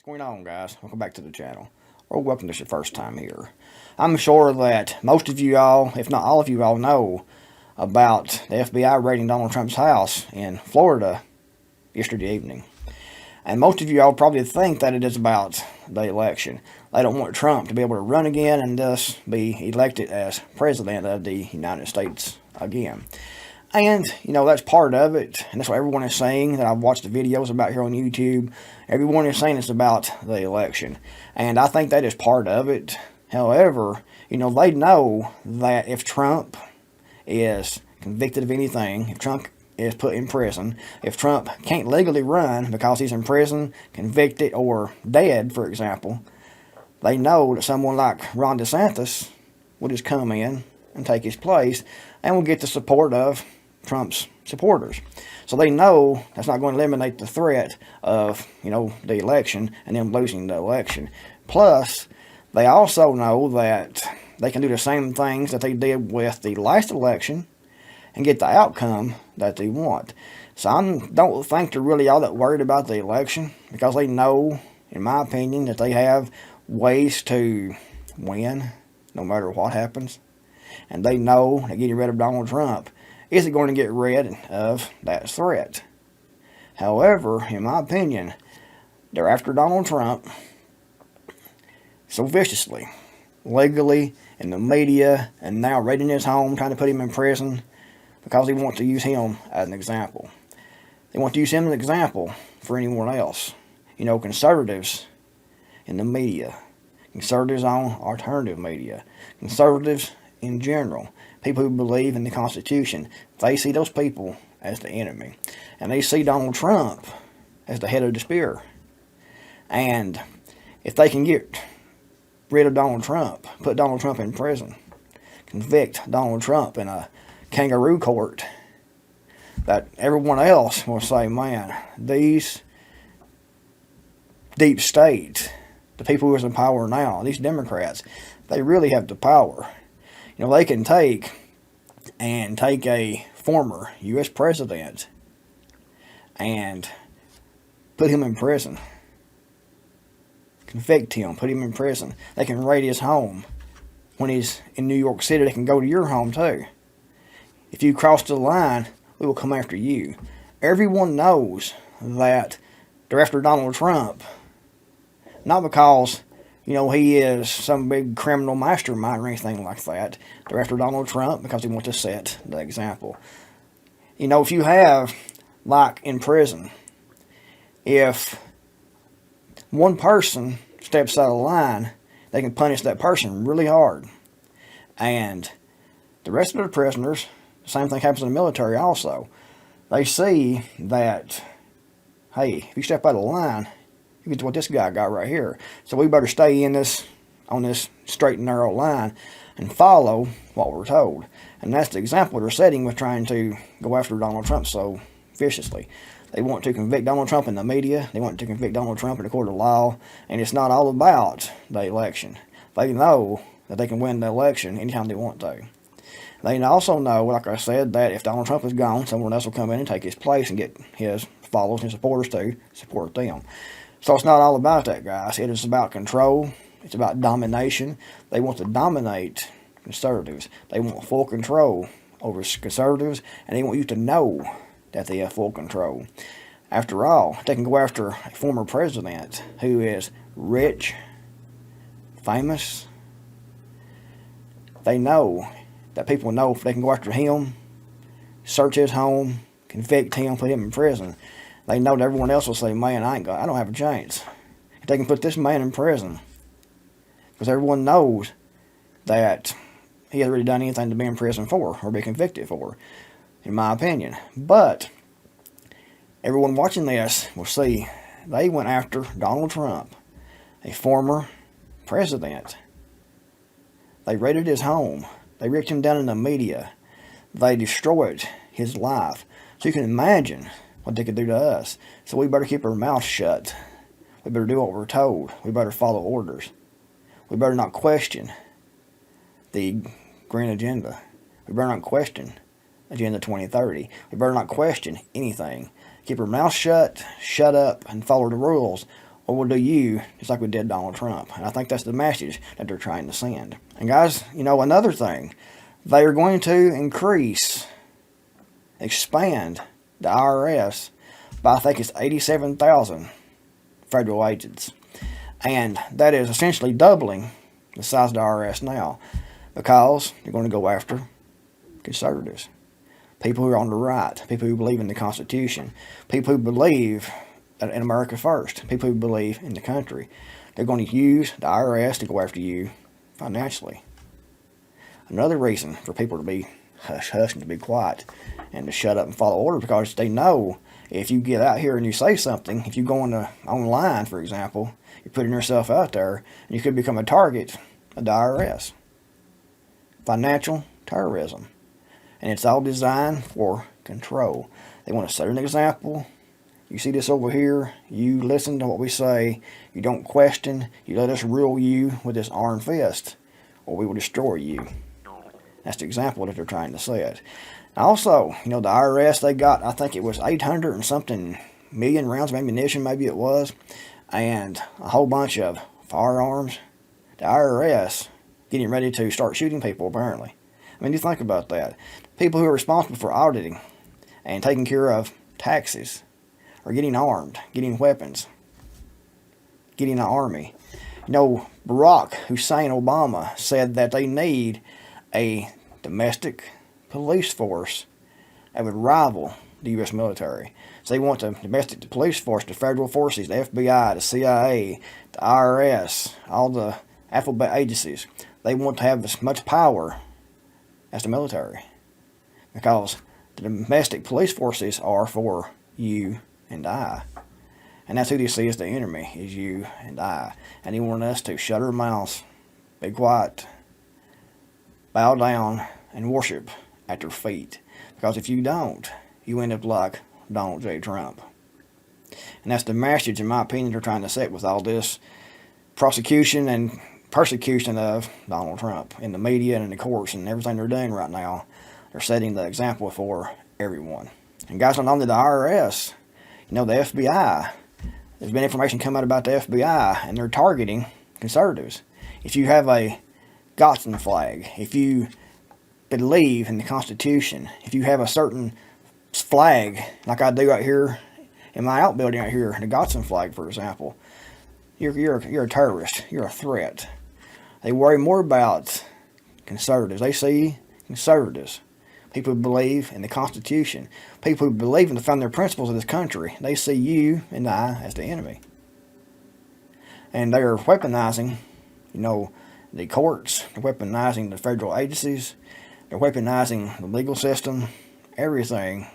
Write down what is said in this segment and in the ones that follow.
What's going on, guys? Welcome back to the channel. Or welcome to your first time here. I'm sure that most of you all, if not all of you all, know about the FBI raiding Donald Trump's house in Florida yesterday evening. And most of you all probably think that it is about the election. They don't want Trump to be able to run again and thus be elected as president of the United States again. And, you know, that's part of it. And that's what everyone is saying that I've watched the videos about here on YouTube. Everyone is saying it's about the election. And I think that is part of it. However, you know, they know that if Trump is convicted of anything, if Trump is put in prison, if Trump can't legally run because he's in prison, convicted, or dead, for example, they know that someone like Ron DeSantis will just come in and take his place and will get the support of Trump's supporters. So they know that's not going to eliminate the threat of, you know, the election and them losing the election. Plus, they also know that they can do the same things that they did with the last election and get the outcome that they want. So I don't think they're really all that worried about the election because they know, in my opinion, that they have ways to win no matter what happens. And they know that getting rid of Donald Trump isn't going to get rid of that threat. However, in my opinion, they're after Donald Trump so viciously, legally, in the media, and now raiding his home, trying to put him in prison because they want to use him as an example. They want to use him as an example for anyone else. You know, conservatives in the media, conservatives on alternative media, conservatives in general, people who believe in the Constitution, they see those people as the enemy. And they see Donald Trump as the head of the spear. And if they can get rid of Donald Trump, put Donald Trump in prison, convict Donald Trump in a kangaroo court, that everyone else will say, man, these deep state, the people who are in power now, these Democrats, they really have the power. You know, they can take a former U.S. president and put him in prison. Convict him, put him in prison. They can raid his home. When he's in New York City, they can go to your home too. If you cross the line, we will come after you. Everyone knows that they're after Donald Trump. Not because, you know, he is some big criminal mastermind or anything like that. They're after Donald Trump because they want to set the example. You know, if you have, like in prison, if one person steps out of line, they can punish that person really hard. And the rest of the prisoners, the same thing happens in the military also. They see that, hey, if you step out of line, you get what this guy got right here. So we better stay in this, on this straight and narrow line and follow what we're told. And that's the example they're setting with trying to go after Donald Trump so viciously. They want to convict Donald Trump in the media. They want to convict Donald Trump in the court of law. And it's not all about the election. They know that they can win the election anytime they want to. They also know, like I said, that if Donald Trump is gone, someone else will come in and take his place and get his followers and supporters to support them. So it's not all about that, guys. It is about control. It's about domination. They want to dominate conservatives. They want full control over conservatives, and they want you to know that they have full control. After all, they can go after a former president who is rich, famous. They know that people know if they can go after him, search his home, convict him, put him in prison, they know that everyone else will say, man, I don't have a chance. If they can put this man in prison, because everyone knows that he hasn't really done anything to be in prison for or be convicted for, in my opinion. But everyone watching this will see they went after Donald Trump, a former president. They raided his home. They ripped him down in the media. They destroyed his life. So you can imagine what they could do to us. So we better keep our mouth shut. We better do what we're told. We better follow orders. We better not question the green agenda. We better not question Agenda 2030. We better not question anything. Keep our mouth shut, shut up, and follow the rules, or we'll do you just like we did Donald Trump. And I think that's the message that they're trying to send. And guys, another thing, they are going to expand the IRS by, I think it's 87,000 federal agents. And that is essentially doubling the size of the IRS now, because they're going to go after conservatives, people who are on the right, people who believe in the Constitution, people who believe in America first, people who believe in the country. They're going to use the IRS to go after you financially. Another reason for people to be hush and to be quiet and to shut up and follow orders, because they know if you get out here and you say something, if you go online, for example, you're putting yourself out there, and you could become a target of the IRS. Financial terrorism. And it's all designed for control. They want to set an example. You see this over here, you listen to what we say, you don't question, you let us rule you with this iron fist, or we will destroy you. That's the example that they're trying to set. Also, the IRS, they got, I think it was 800 and something million rounds of ammunition, maybe it was, and a whole bunch of firearms. The IRS getting ready to start shooting people, apparently. I mean, you think about that. People who are responsible for auditing and taking care of taxes are getting armed, getting weapons, getting an army. Barack Hussein Obama said that they need a domestic police force that would rival the U.S. military. So they want the domestic police force, the federal forces, the FBI, the CIA, the IRS, all the alphabet agencies. They want to have as much power as the military, because the domestic police forces are for you and I. And that's who they see as the enemy, is you and I. And they want us to shut our mouths, be quiet, bow down, and worship at their feet. Because if you don't, you end up like Donald J. Trump. And that's the message, in my opinion, they're trying to set with all this prosecution and persecution of Donald Trump in the media and in the courts and everything they're doing right now. They're setting the example for everyone. And guys, not only the IRS, the FBI, there's been information come out about the FBI, and they're targeting conservatives. If you have a Gotson flag, if you believe in the Constitution, if you have a certain flag, like I do right here in my outbuilding right here, the Gotson flag, for example, you're a terrorist. You're a threat. They worry more about conservatives. They see conservatives, people who believe in the Constitution, people who believe in the founding principles of this country. They see you and I as the enemy. And they are weaponizing, the courts. They're weaponizing the federal agencies. They're weaponizing the legal system, everything,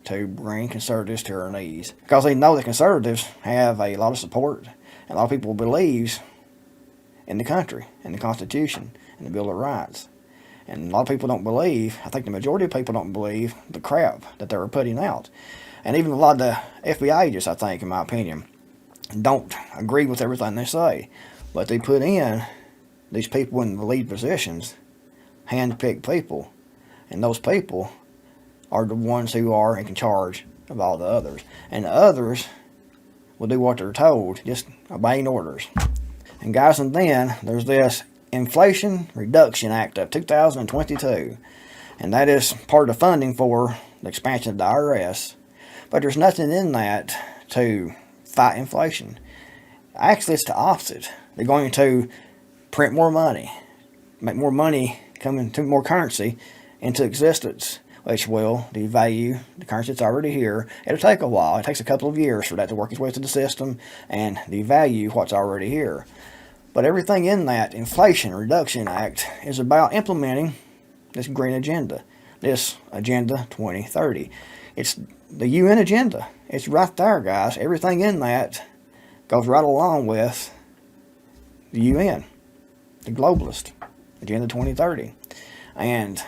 to bring conservatives to their knees. Because they know that conservatives have a lot of support, and a lot of people believe in the country, in the Constitution, and the Bill of Rights. And a lot of people don't believe, I think the majority of people don't believe the crap that they were putting out. And even a lot of the FBI agents, I think, in my opinion, don't agree with everything they say. But they put in these people in the lead positions, hand-picked people. And those people are the ones who are in charge of all the others. And the others will do what they're told, just obeying orders. And guys, and then there's this Inflation Reduction Act of 2022. And that is part of the funding for the expansion of the IRS. But there's nothing in that to fight inflation. Actually, it's the opposite. They're going to print more money, make more money come into more currency into existence, which will devalue the currency that's already here. It'll take a while. It takes a couple of years for that to work its way through the system and devalue what's already here. But everything in that Inflation Reduction Act is about implementing this green agenda, this Agenda 2030. It's the UN agenda. It's right there, guys. Everything in that goes right along with the UN, the globalist, Agenda 2030. And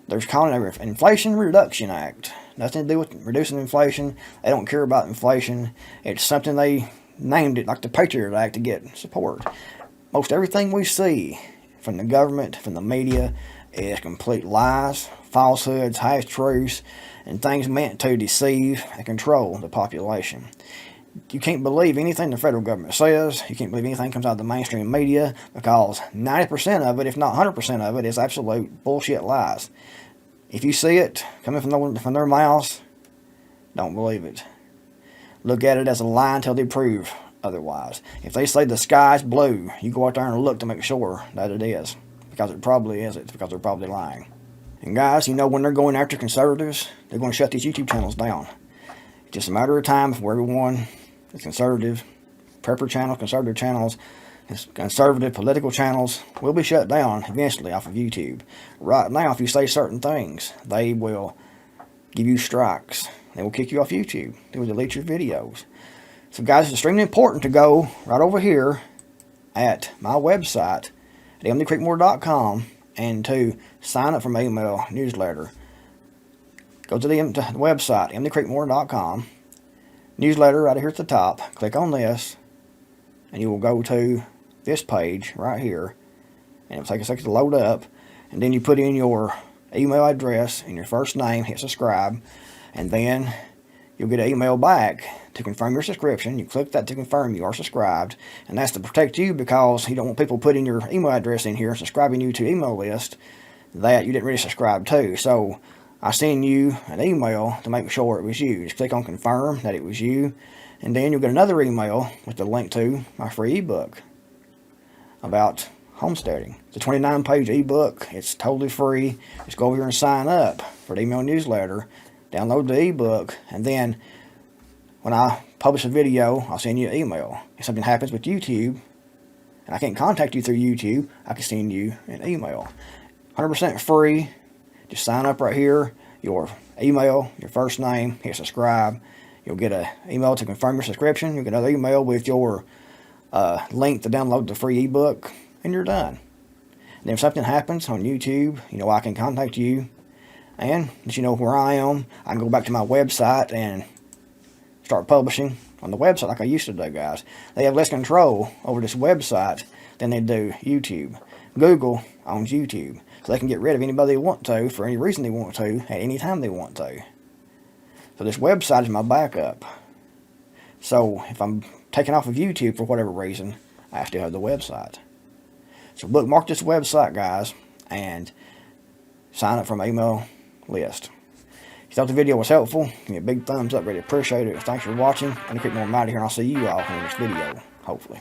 they're calling it an Inflation Reduction Act. Nothing to do with reducing inflation. They don't care about inflation. It's something they named it like the Patriot Act to get support. Most everything we see from the government, from the media, is complete lies, falsehoods, half truths, and things meant to deceive and control the population. You can't believe anything the federal government says. You can't believe anything comes out of the mainstream media, because 90% of it, if not 100% of it, is absolute bullshit lies. If you see it coming from their mouths, don't believe it. Look at it as a lie until they prove otherwise. If they say the sky's blue, you go out there and look to make sure that it is, because it probably isn't, because they're probably lying. And guys, you know, when they're going after conservatives, they're going to shut these YouTube channels down. It's just a matter of time for everyone, the conservative, prepper channel, conservative channels, conservative political channels will be shut down eventually off of YouTube. Right now, if you say certain things, they will give you strikes. They will kick you off YouTube. They will delete your videos. So guys, it's extremely important to go right over here at my website at mdcreekmore.com and to sign up for my email newsletter. Go to the website, mdcreekmore.com, newsletter right here at the top. Click on this, and you will go to this page right here, and it'll take a second to load up, and then you put in your email address and your first name, hit subscribe, and then you'll get an email back to confirm your subscription. You click that to confirm you are subscribed, and that's to protect you, because you don't want people putting your email address in here, subscribing you to email list that you didn't really subscribe to. So I send you an email to make sure it was you. Just click on confirm that it was you, and then you'll get another email with the link to my free ebook about homesteading. It's a 29-page ebook. It's totally free. Just go over here and sign up for the email newsletter, download the ebook, and then when I publish a video, I'll send you an email. If something happens with YouTube and I can't contact you through YouTube, I can send you an email. 100% free. Just sign up right here, your email, your first name, hit subscribe. You'll get an email to confirm your subscription. You'll get another email with your link to download the free ebook, and you're done. And if something happens on YouTube, you know I can contact you, and let you know where I am. I can go back to my website and start publishing on the website like I used to do, guys. They have less control over this website than they do YouTube. Google owns YouTube, so they can get rid of anybody they want to for any reason they want to at any time they want to. So this website is my backup. So if I'm taken off of YouTube for whatever reason, I still have the website. So bookmark this website, guys, and sign up for my email list. If you thought the video was helpful, give me a big thumbs up. Really appreciate it. Thanks for watching. I'm Creekmore out here, and I'll see you all in the next video, hopefully.